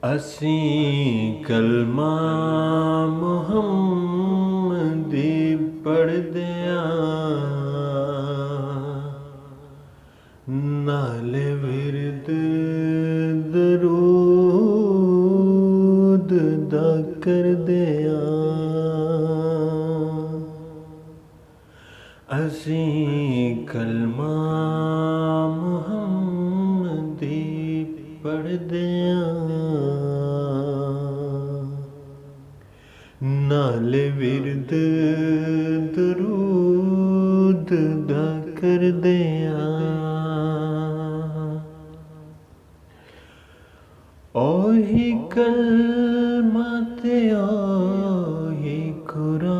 ਅਸੀਂ ਕਲਮਾ ਮੁਹੰਮਦੀ ਪੜ੍ਹਦਿਆਂ ਨਾਲੇ ਵਿਰਦ ਦਰੂਦ ਦਾ ਕਰਦਿਆਂ ਅਸੀਂ ਕਲਮਾ ਮੁਹੰਮਦੀ ਪੜ੍ਹਦਿਆਂ ਨਾਲੇ ਵਿਰਦ ਦਰੂਦ ਦਾ ਕਰਦਿਆਂ ਉਹੀ ਕਲਮਾ ਤੇ ਉਹੀ ਕੁਰਾਨ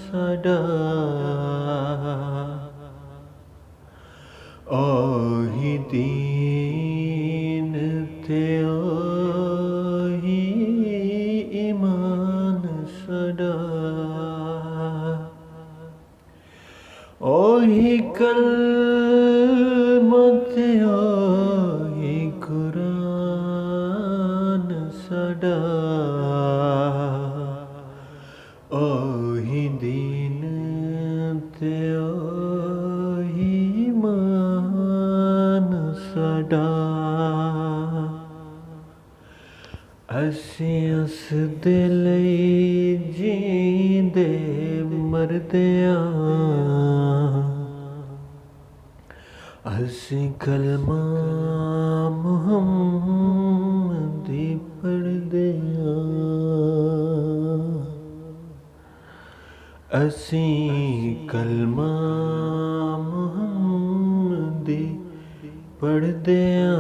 ਸਾਡਾ ਉਹੀ ਦੀਨ ਤੇ ਉਹੀ ਈਮਾਨ ਸਾਡਾ ਉਹੀ ਕਲਮਾ ਤੇ ਉਹੀ ਕੁਰਾਨ ਸਾਡਾ ਉਹੀ ਦੀਨ ਤੇ ਉਹੀ ਈਮਾਨ ਸਾਡਾ ਅਸੀਂ ਉਸ ਦੇ ਲਈ ਜੀਂਦੇ ਮਰਦਿਆਂ ਅਸੀਂ ਕਲਮਾ ਮੁਹੰਮਦੀ ਪੜ੍ਹਦਿਆਂ ਅਸੀਂ ਕਲਮਾ ਮੁਹੰਮਦੀ ਪੜ੍ਹਦਿਆਂ